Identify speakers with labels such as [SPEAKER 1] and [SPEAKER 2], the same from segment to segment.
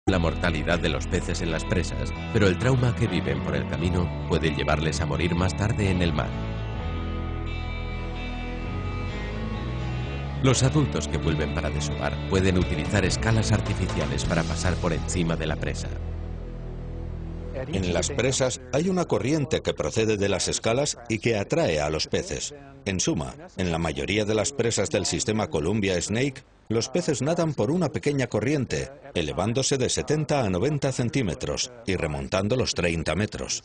[SPEAKER 1] la mortalidad de los peces en las presas, pero el trauma que viven por el camino puede llevarles a morir más tarde en el mar. Los adultos que vuelven para desovar pueden utilizar escalas artificiales para pasar por encima de la presa.
[SPEAKER 2] En las presas hay una corriente que procede de las escalas y que atrae a los peces. En suma, en la mayoría de las presas del sistema Columbia Snake, los peces nadan por una pequeña corriente, elevándose de 70 a 90 centímetros y remontando los 30 metros.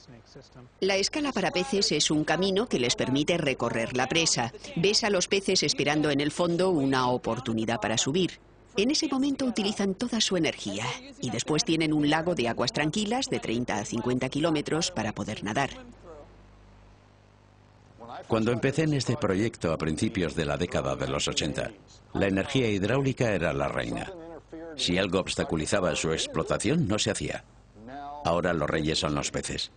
[SPEAKER 3] La escala para peces es un camino que les permite recorrer la presa. Ves a los peces esperando en el fondo una oportunidad para subir. En ese momento utilizan toda su energía y después tienen un lago de aguas tranquilas de 30 a 50 kilómetros para poder nadar.
[SPEAKER 4] Cuando empecé en este proyecto a principios de la década de los 80, la energía hidráulica era la reina. Si algo obstaculizaba su explotación, no se hacía. Ahora los reyes son los peces.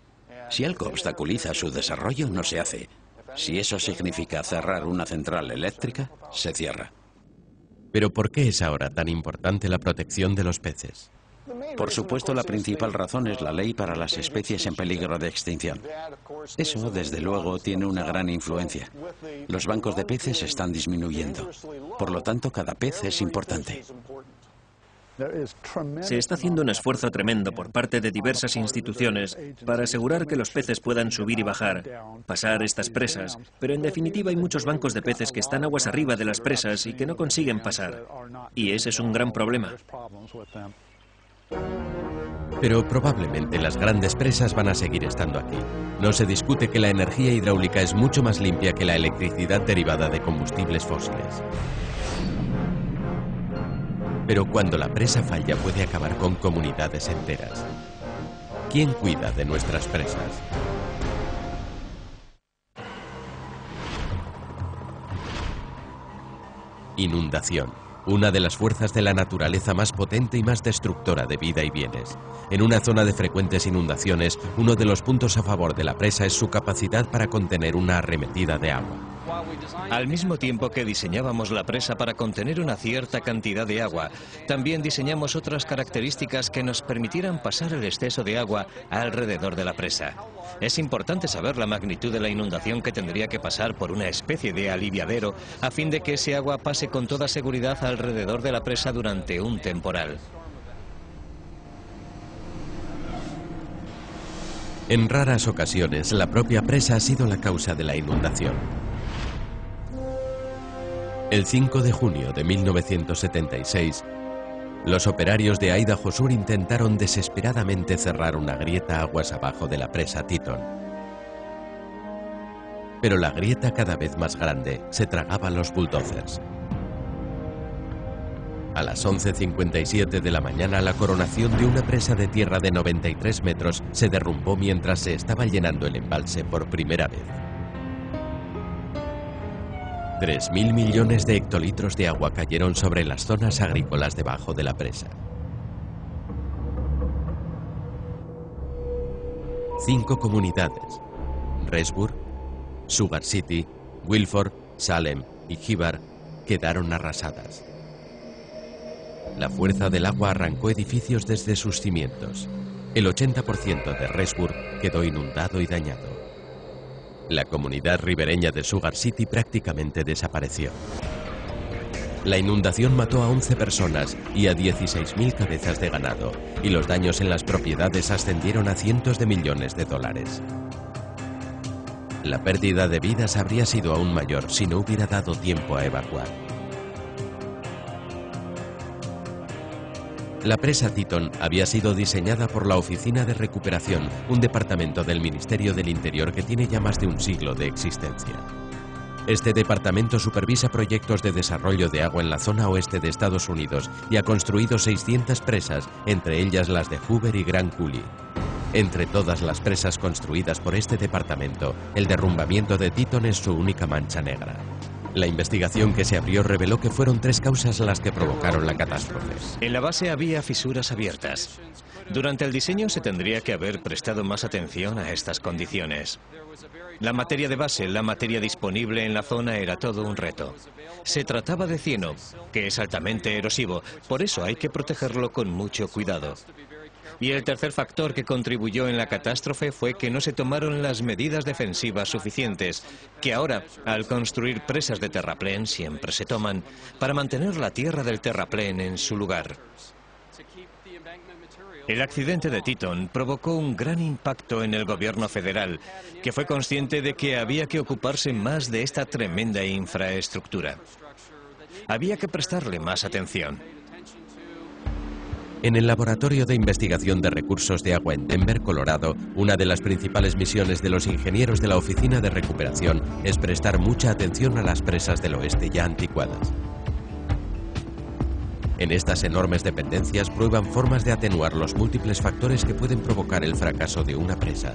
[SPEAKER 4] Si algo obstaculiza su desarrollo, no se hace. Si eso significa cerrar una central eléctrica, se cierra.
[SPEAKER 1] Pero ¿por qué es ahora tan importante la protección de los peces?
[SPEAKER 4] Por supuesto, la principal razón es la ley para las especies en peligro de extinción. Eso, desde luego, tiene una gran influencia. Los bancos de peces están disminuyendo. Por lo tanto, cada pez es importante.
[SPEAKER 5] Se está haciendo un esfuerzo tremendo por parte de diversas instituciones para asegurar que los peces puedan subir y bajar, pasar estas presas, pero en definitiva hay muchos bancos de peces que están aguas arriba de las presas y que no consiguen pasar. Y ese es un gran problema.
[SPEAKER 1] Pero probablemente las grandes presas van a seguir estando aquí. No se discute que la energía hidráulica es mucho más limpia que la electricidad derivada de combustibles fósiles. Pero cuando la presa falla puede acabar con comunidades enteras. ¿Quién cuida de nuestras presas? Inundación. Una de las fuerzas de la naturaleza más potente y más destructora de vida y bienes. En una zona de frecuentes inundaciones, uno de los puntos a favor de la presa es su capacidad para contener una arremetida de agua.
[SPEAKER 6] Al mismo tiempo que diseñábamos la presa para contener una cierta cantidad de agua, también diseñamos otras características que nos permitieran pasar el exceso de agua alrededor de la presa. Es importante saber la magnitud de la inundación que tendría que pasar por una especie de aliviadero a fin de que ese agua pase con toda seguridad alrededor de la presa durante un temporal.
[SPEAKER 1] En raras ocasiones, la propia presa ha sido la causa de la inundación. El 5 de junio de 1976, los operarios de Idaho Sur intentaron desesperadamente cerrar una grieta aguas abajo de la presa Teton. Pero la grieta, cada vez más grande, se tragaba a los bulldozers. A las 11:57 de la mañana, la coronación de una presa de tierra de 93 metros se derrumbó mientras se estaba llenando el embalse por primera vez. 3.000 millones de hectolitros de agua cayeron sobre las zonas agrícolas debajo de la presa. 5 comunidades, Rexburg, Sugar City, Wilford, Salem y Hibbard, quedaron arrasadas. La fuerza del agua arrancó edificios desde sus cimientos. El 80% de Rexburg quedó inundado y dañado. La comunidad ribereña de Sugar City prácticamente desapareció. La inundación mató a 11 personas y a 16.000 cabezas de ganado, y los daños en las propiedades ascendieron a cientos de millones de dólares. La pérdida de vidas habría sido aún mayor si no hubiera dado tiempo a evacuar. La presa Teton había sido diseñada por la Oficina de Recuperación, un departamento del Ministerio del Interior que tiene ya más de un siglo de existencia. Este departamento supervisa proyectos de desarrollo de agua en la zona oeste de Estados Unidos y ha construido 600 presas, entre ellas las de Hoover y Grand Coulee. Entre todas las presas construidas por este departamento, el derrumbamiento de Teton es su única mancha negra. La investigación que se abrió reveló que fueron 3 causas las que provocaron la catástrofe.
[SPEAKER 6] En la base había fisuras abiertas. Durante el diseño se tendría que haber prestado más atención a estas condiciones. La materia de base, la materia disponible en la zona era todo un reto. Se trataba de cieno, que es altamente erosivo, por eso hay que protegerlo con mucho cuidado. Y el tercer factor que contribuyó en la catástrofe fue que no se tomaron las medidas defensivas suficientes, que ahora, al construir presas de terraplén, siempre se toman, para mantener la tierra del terraplén en su lugar. El accidente de Teton provocó un gran impacto en el gobierno federal, que fue consciente de que había que ocuparse más de esta tremenda infraestructura. Había que prestarle más atención.
[SPEAKER 1] En el Laboratorio de Investigación de Recursos de Agua en Denver, Colorado, una de las principales misiones de los ingenieros de la Oficina de Recuperación es prestar mucha atención a las presas del oeste ya anticuadas. En estas enormes dependencias prueban formas de atenuar los múltiples factores que pueden provocar el fracaso de una presa.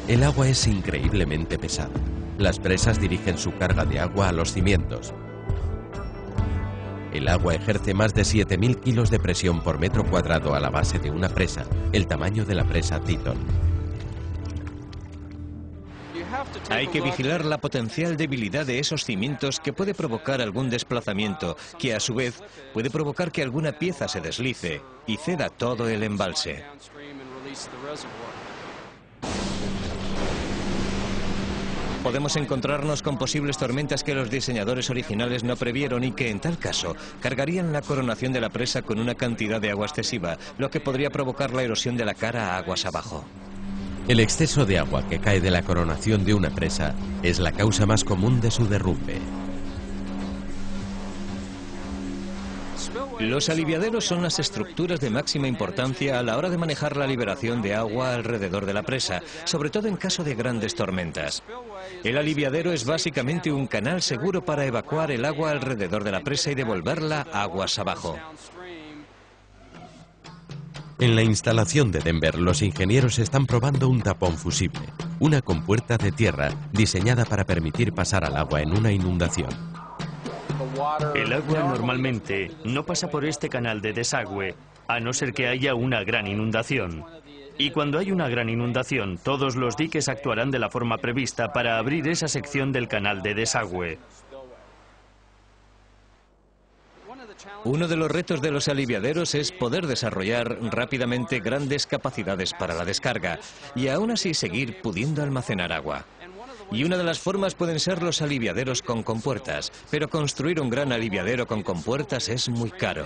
[SPEAKER 1] El agua es increíblemente pesada. Las presas dirigen su carga de agua a los cimientos. El agua ejerce más de 7.000 kilos de presión por metro cuadrado a la base de una presa, el tamaño de la presa Teton.
[SPEAKER 6] Hay que vigilar la potencial debilidad de esos cimientos que puede provocar algún desplazamiento, que a su vez puede provocar que alguna pieza se deslice y ceda todo el embalse. Podemos encontrarnos con posibles tormentas que los diseñadores originales no previeron y que, en tal caso, cargarían la coronación de la presa con una cantidad de agua excesiva, lo que podría provocar la erosión de la cara a aguas abajo.
[SPEAKER 1] El exceso de agua que cae de la coronación de una presa es la causa más común de su derrumbe.
[SPEAKER 6] Los aliviaderos son las estructuras de máxima importancia a la hora de manejar la liberación de agua alrededor de la presa, sobre todo en caso de grandes tormentas. El aliviadero es básicamente un canal seguro para evacuar el agua alrededor de la presa y devolverla aguas abajo.
[SPEAKER 1] En la instalación de Denver, los ingenieros están probando un tapón fusible, una compuerta de tierra diseñada para permitir pasar al agua en una inundación.
[SPEAKER 7] El agua normalmente no pasa por este canal de desagüe, a no ser que haya una gran inundación. Y cuando hay una gran inundación, todos los diques actuarán de la forma prevista para abrir esa sección del canal de desagüe.
[SPEAKER 6] Uno de los retos de los aliviaderos es poder desarrollar rápidamente grandes capacidades para la descarga y aún así seguir pudiendo almacenar agua. Y una de las formas pueden ser los aliviaderos con compuertas, pero construir un gran aliviadero con compuertas es muy caro.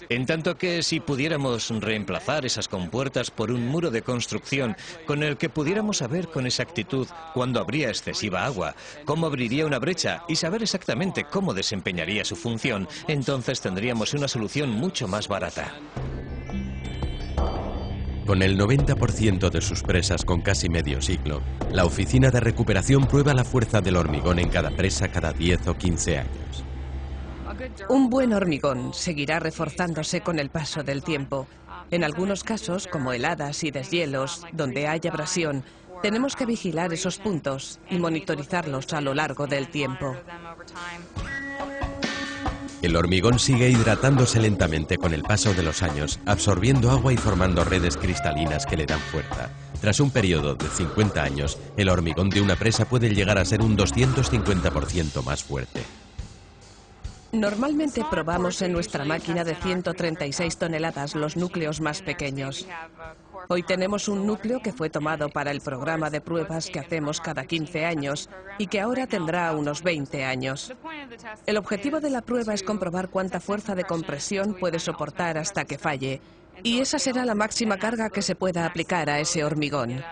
[SPEAKER 6] En tanto que si pudiéramos reemplazar esas compuertas por un muro de construcción con el que pudiéramos saber con exactitud cuándo habría excesiva agua, cómo abriría una brecha y saber exactamente cómo desempeñaría su función, entonces tendríamos una solución mucho más barata.
[SPEAKER 1] Con el 90% de sus presas con casi medio siglo, la Oficina de Recuperación prueba la fuerza del hormigón en cada presa cada 10 o 15 años.
[SPEAKER 8] Un buen hormigón seguirá reforzándose con el paso del tiempo. En algunos casos, como heladas y deshielos, donde hay abrasión, tenemos que vigilar esos puntos y monitorizarlos a lo largo del tiempo.
[SPEAKER 1] El hormigón sigue hidratándose lentamente con el paso de los años, absorbiendo agua y formando redes cristalinas que le dan fuerza. Tras un periodo de 50 años, el hormigón de una presa puede llegar a ser un 250% más fuerte.
[SPEAKER 8] Normalmente probamos en nuestra máquina de 136 toneladas los núcleos más pequeños. Hoy tenemos un núcleo que fue tomado para el programa de pruebas que hacemos cada 15 años y que ahora tendrá unos 20 años. El objetivo de la prueba es comprobar cuánta fuerza de compresión puede soportar hasta que falle, y esa será la máxima carga que se pueda aplicar a ese hormigón.